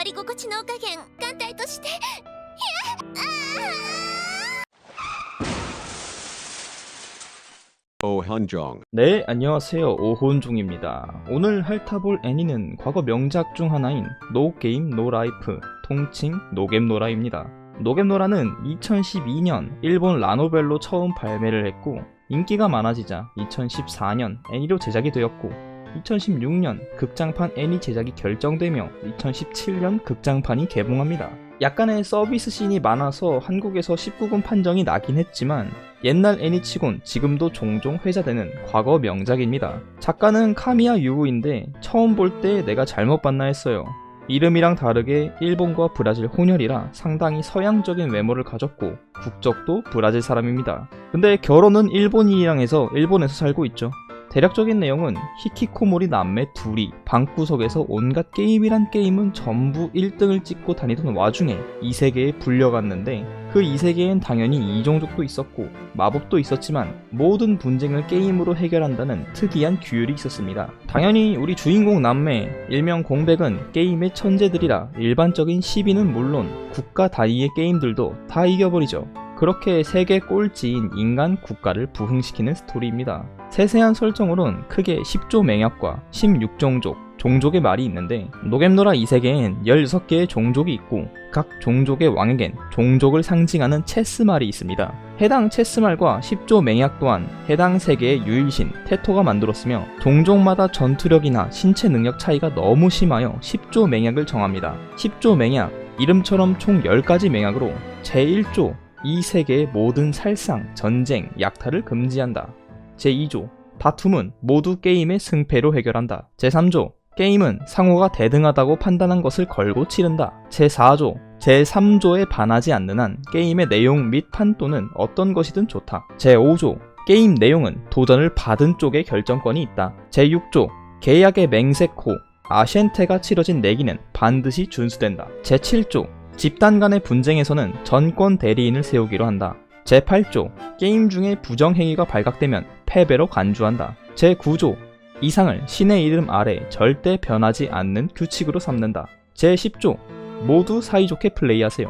り心地の加減眼帯として。오헌종. 네, 안녕하세요. 오혼종입니다. 오늘 핥아볼 애니는 과거 명작 중 하나인 노게임 노라이프, 통칭 노겜노라입니다. 노겜노라는 2012년 일본 라노벨로 처음 발매를 했고 인기가 많아지자 2014년 애니로 제작이 되었고 2016년 극장판 애니 제작이 결정되며 2017년 극장판이 개봉합니다. 약간의 서비스 씬이 많아서 한국에서 19금 판정이 나긴 했지만 옛날 애니치곤 지금도 종종 회자되는 과거 명작입니다. 작가는 카미야 유우인데 처음 볼 때 내가 잘못 봤나 했어요. 이름이랑 다르게 일본과 브라질 혼혈이라 상당히 서양적인 외모를 가졌고 국적도 브라질 사람입니다. 근데 결혼은 일본인이랑 해서 일본에서 살고 있죠. 대략적인 내용은 히키코모리 남매 둘이 방구석에서 온갖 게임이란 게임은 전부 1등을 찍고 다니던 와중에 이 세계에 불려갔는데 그 이 세계엔 당연히 이종족도 있었고 마법도 있었지만 모든 분쟁을 게임으로 해결한다는 특이한 규율이 있었습니다. 당연히 우리 주인공 남매 일명 공백은 게임의 천재들이라 일반적인 시비는 물론 국가 단위의 게임들도 다 이겨버리죠. 그렇게 세계 꼴찌인 인간 국가를 부흥시키는 스토리입니다. 세세한 설정으로는 크게 10조 맹약과 16종족, 종족의 말이 있는데 노겜노라 이 세계엔 16개의 종족이 있고 각 종족의 왕에겐 종족을 상징하는 체스말이 있습니다. 해당 체스말과 10조 맹약 또한 해당 세계의 유일신 테토가 만들었으며 종족마다 전투력이나 신체 능력 차이가 너무 심하여 10조 맹약을 정합니다. 10조 맹약, 이름처럼 총 10가지 맹약으로 제1조 이 세계의 모든 살상, 전쟁, 약탈을 금지한다. 제2조 다툼은 모두 게임의 승패로 해결한다. 제3조 게임은 상호가 대등하다고 판단한 것을 걸고 치른다. 제4조 제3조에 반하지 않는 한 게임의 내용 및 판도는 어떤 것이든 좋다. 제5조 게임 내용은 도전을 받은 쪽에 결정권이 있다. 제6조 계약의 맹세코 아셴테가 치러진 내기는 반드시 준수된다. 제7조 집단 간의 분쟁에서는 전권 대리인을 세우기로 한다. 제8조 게임 중에 부정행위가 발각되면 패배로 간주한다. 제9조 이상을 신의 이름 아래 절대 변하지 않는 규칙으로 삼는다. 제10조 모두 사이좋게 플레이하세요.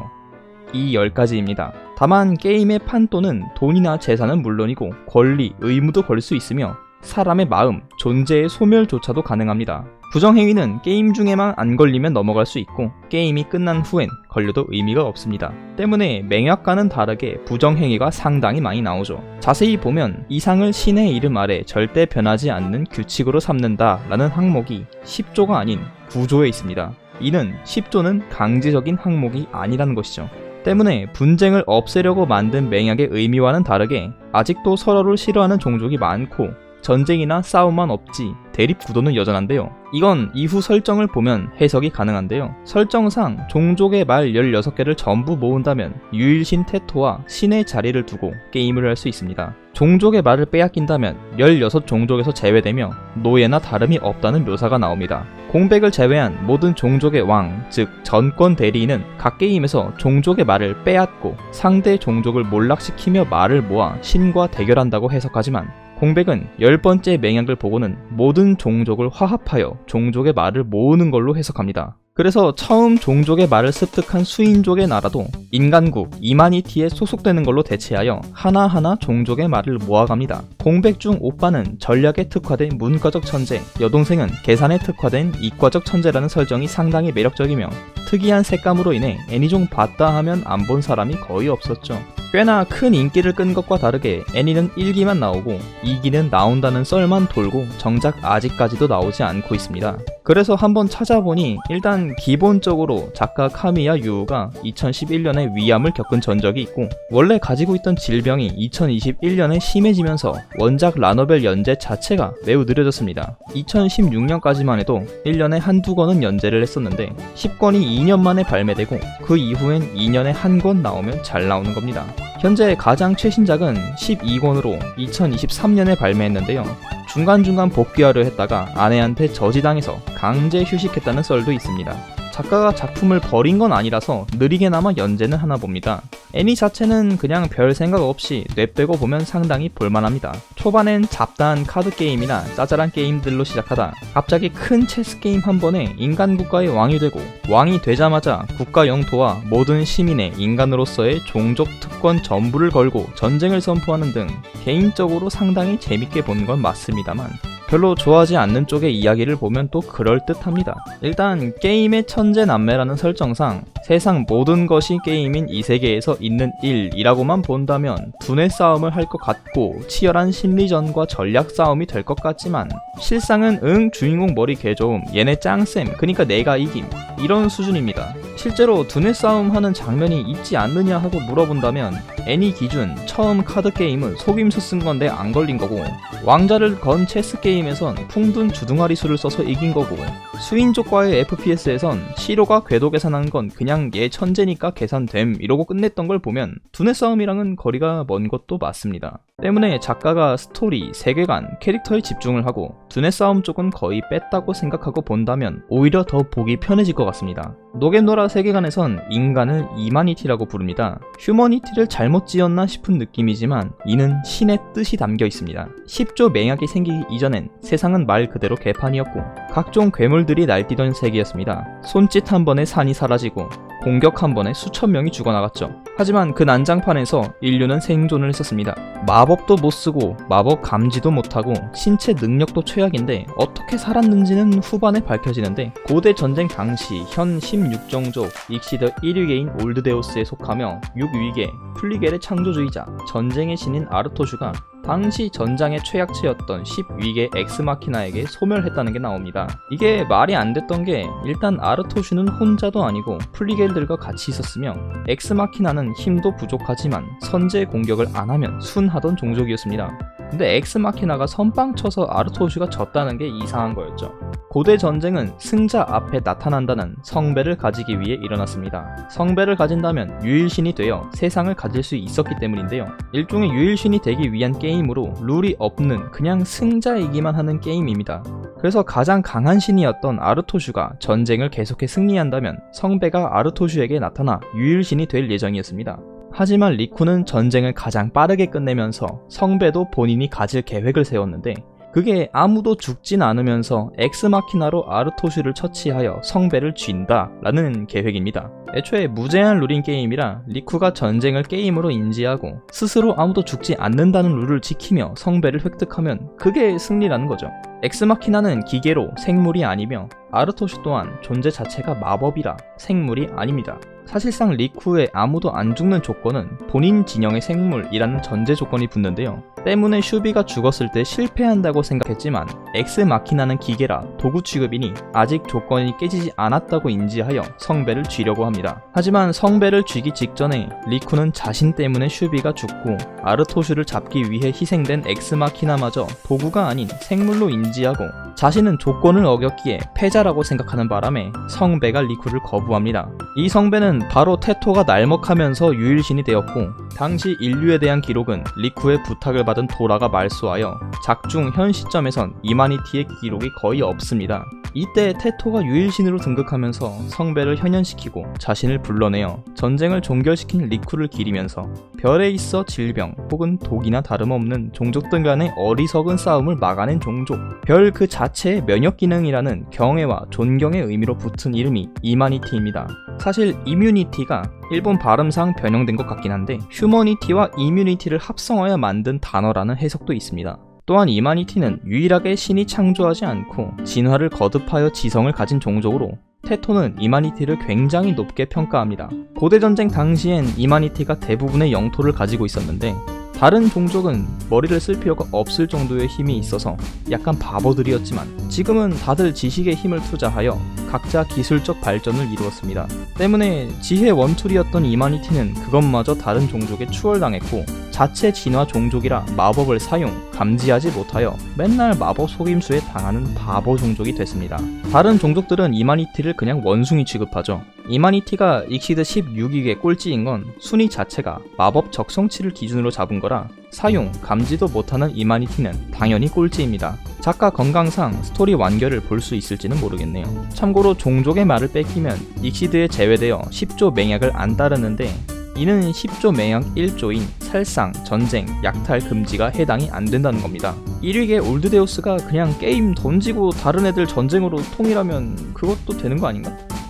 이 10가지입니다. 다만 게임의 판도는 돈이나 재산은 물론이고 권리, 의무도 걸 수 있으며 사람의 마음, 존재의 소멸조차도 가능합니다. 부정행위는 게임 중에만 안 걸리면 넘어갈 수 있고 게임이 끝난 후엔 걸려도 의미가 없습니다. 때문에 맹약과는 다르게 부정행위가 상당히 많이 나오죠. 자세히 보면 이상을 신의 이름 아래 절대 변하지 않는 규칙으로 삼는다 라는 항목이 10조가 아닌 9조에 있습니다. 이는 10조는 강제적인 항목이 아니라는 것이죠. 때문에 분쟁을 없애려고 만든 맹약의 의미와는 다르게 아직도 서로를 싫어하는 종족이 많고 전쟁이나 싸움만 없지 대립 구도는 여전한데요. 이건 이후 설정을 보면 해석이 가능한데요. 설정상 종족의 말 16개를 전부 모은다면 유일신 테토와 신의 자리를 두고 게임을 할 수 있습니다. 종족의 말을 빼앗긴다면 16종족에서 제외되며 노예나 다름이 없다는 묘사가 나옵니다. 공백을 제외한 모든 종족의 왕, 즉 전권 대리인은 각 게임에서 종족의 말을 빼앗고 상대 종족을 몰락시키며 말을 모아 신과 대결한다고 해석하지만 공백은 10번째 맹약을 보고는 모든 종족을 화합하여 종족의 말을 모으는 걸로 해석합니다. 그래서 처음 종족의 말을 습득한 수인족의 나라도 인간국 이마니티에 소속되는 걸로 대체하여 하나하나 종족의 말을 모아갑니다. 공백 중 오빠는 전략에 특화된 문과적 천재, 여동생은 계산에 특화된 이과적 천재라는 설정이 상당히 매력적이며 특이한 색감으로 인해 애니종 봤다 하면 안 본 사람이 거의 없었죠. 꽤나 큰 인기를 끈 것과 다르게 애니는 1기만 나오고 2기는 나온다는 썰만 돌고 정작 아직까지도 나오지 않고 있습니다. 그래서 한번 찾아보니 일단 기본적으로 작가 카미야 유우가 2011년에 위암을 겪은 전적이 있고 원래 가지고 있던 질병이 2021년에 심해지면서 원작 라노벨 연재 자체가 매우 느려졌습니다. 2016년까지만 해도 1년에 한두 권은 연재를 했었는데 10권이 2년 만에 발매되고 그 이후엔 2년에 한 권 나오면 잘 나오는 겁니다. 현재 가장 최신작은 12권으로 2023년에 발매했는데요. 중간중간 복귀하려 했다가 아내한테 저지당해서 강제 휴식했다는 썰도 있습니다. 작가가 작품을 버린 건 아니라서 느리게나마 연재는 하나 봅니다. 애니 자체는 그냥 별 생각 없이 뇌빼고 보면 상당히 볼만합니다. 초반엔 잡다한 카드게임이나 짜잘한 게임들로 시작하다 갑자기 큰 체스게임 한 번에 인간 국가의 왕이 되고, 왕이 되자마자 국가 영토와 모든 시민의 인간으로서의 종족 특권 전부를 걸고 전쟁을 선포하는 등 개인적으로 상당히 재밌게 본 건 맞습니다만 별로 좋아하지 않는 쪽의 이야기를 보면 또 그럴듯합니다. 일단 게임의 천재남매라는 설정상 세상 모든 것이 게임인 이 세계에서 있는 일이라고만 본다면 두뇌 싸움을 할 것 같고 치열한 심리전과 전략 싸움이 될 것 같지만 실상은 주인공 머리 개좋음, 얘네 짱쌤, 그니까 내가 이김, 이런 수준입니다. 실제로 두뇌 싸움 하는 장면이 있지 않느냐 하고 물어본다면 애니 기준 처음 카드 게임은 속임수 쓴 건데 안 걸린 거고, 왕자를 건 체스 게임에선 풍둔 주둥아리 수를 써서 이긴 거고, 수인족과의 FPS에선 시로가 궤도 계산한 건 그냥 얘 천재니까 계산됨 이러고 끝냈던 걸 보면 두뇌 싸움이랑은 거리가 먼 것도 맞습니다. 때문에 작가가 스토리, 세계관, 캐릭터에 집중을 하고 두뇌 싸움 쪽은 거의 뺐다고 생각하고 본다면 오히려 더 보기 편해질 것 같습니다. 노겐노라 세계관에선 인간을 이마니티라고 부릅니다. 휴머니티를 잘못 지었나 싶은 느낌이지만 이는 신의 뜻이 담겨 있습니다. 10조 맹약이 생기기 이전엔 세상은 말 그대로 개판이었고 각종 괴물들이 날뛰던 세계였습니다. 손짓 한 번에 산이 사라지고 공격 한 번에 수천 명이 죽어나갔죠. 하지만 그 난장판에서 인류는 생존을 했었습니다. 마법도 못쓰고 마법 감지도 못하고 신체 능력도 최악인데 어떻게 살았는지는 후반에 밝혀지는데, 고대 전쟁 당시 현 16종족 익시더 1위계인 올드데오스에 속하며 6위계 플리겔의 창조주의자 전쟁의 신인 아르토슈가 당시 전장의 최약체였던 10위계 엑스마키나에게 소멸했다는 게 나옵니다. 이게 말이 안 됐던 게, 일단 아르토슈는 혼자도 아니고 플리겔들과 같이 있었으며 엑스마키나는 힘도 부족하지만 선제 공격을 안 하면 순하던 종족이었습니다. 근데 엑스마키나가 선빵 쳐서 아르토슈가 졌다는 게 이상한 거였죠. 고대 전쟁은 승자 앞에 나타난다는 성배를 가지기 위해 일어났습니다. 성배를 가진다면 유일신이 되어 세상을 가질 수 있었기 때문인데요. 일종의 유일신이 되기 위한 게임으로 룰이 없는 그냥 승자이기만 하는 게임입니다. 그래서 가장 강한 신이었던 아르토슈가 전쟁을 계속해 승리한다면 성배가 아르토슈에게 나타나 유일신이 될 예정이었습니다. 하지만 리쿠는 전쟁을 가장 빠르게 끝내면서 성배도 본인이 가질 계획을 세웠는데, 그게 아무도 죽진 않으면서 엑스마키나로 아르토슈를 처치하여 성배를 쥔다 라는 계획입니다. 애초에 무제한 룰인 게임이라 리쿠가 전쟁을 게임으로 인지하고 스스로 아무도 죽지 않는다는 룰을 지키며 성배를 획득하면 그게 승리라는 거죠. 엑스마키나는 기계로 생물이 아니며 아르토슈 또한 존재 자체가 마법이라 생물이 아닙니다. 사실상 리쿠의 아무도 안 죽는 조건은 본인 진영의 생물이라는 전제 조건이 붙는데요. 때문에 슈비가 죽었을 때 실패한다고 생각했지만 엑스마키나는 기계라 도구 취급이니 아직 조건이 깨지지 않았다고 인지하여 성배를 쥐려고 합니다. 하지만 성배를 쥐기 직전에 리쿠는 자신 때문에 슈비가 죽고 아르토슈를 잡기 위해 희생된 엑스마키나마저 도구가 아닌 생물로 인지하고 자신은 조건을 어겼기에 패자라고 생각하는 바람에 성배가 리쿠를 거부합니다. 이 성배는 바로 테토가 날먹하면서 유일신이 되었고, 당시 인류에 대한 기록은 리쿠의 부탁을 받은 도라가 말소하여 작중 현 시점에선 이마니티의 기록이 거의 없습니다. 이때 테토가 유일신으로 등극하면서 성배를 현현시키고 자신을 불러내어 전쟁을 종결시킨 리쿠를 기리면서 별에 있어 질병 혹은 독이나 다름없는 종족들 간의 어리석은 싸움을 막아낸 종족, 별 그 자체의 면역기능이라는 경애와 존경의 의미로 붙은 이름이 이마니티입니다. 사실 이뮤니티가 일본 발음상 변형된 것 같긴 한데 휴머니티와 이뮤니티를 합성하여 만든 단어라는 해석도 있습니다. 또한 이마니티는 유일하게 신이 창조하지 않고 진화를 거듭하여 지성을 가진 종족으로 테토는 이마니티를 굉장히 높게 평가합니다. 고대전쟁 당시엔 이마니티가 대부분의 영토를 가지고 있었는데 다른 종족은 머리를 쓸 필요가 없을 정도의 힘이 있어서 약간 바보들이었지만 지금은 다들 지식의 힘을 투자하여 각자 기술적 발전을 이루었습니다. 때문에 지혜 원툴이었던 이마니티는 그것마저 다른 종족에 추월당했고 자체 진화 종족이라 마법을 사용, 감지하지 못하여 맨날 마법 속임수에 당하는 바보 종족이 됐습니다. 다른 종족들은 이마니티를 그냥 원숭이 취급하죠. 이마니티가 익시드 16위의 꼴찌인 건 순위 자체가 마법 적성치를 기준으로 잡은 거라 사용, 감지도 못하는 이마니티는 당연히 꼴찌입니다. 작가 건강상 스토리 완결을 볼 수 있을지는 모르겠네요. 참고로 종족의 말을 뺏기면 익시드에 제외되어 10조 맹약을 안 따르는데 이는 10조 맹약 1조인 살상, 전쟁, 약탈 금지가 해당이 안 된다는 겁니다. 1위계 올드데우스가 그냥 게임 던지고 다른 애들 전쟁으로 통일하면 그것도 되는 거 아닌가?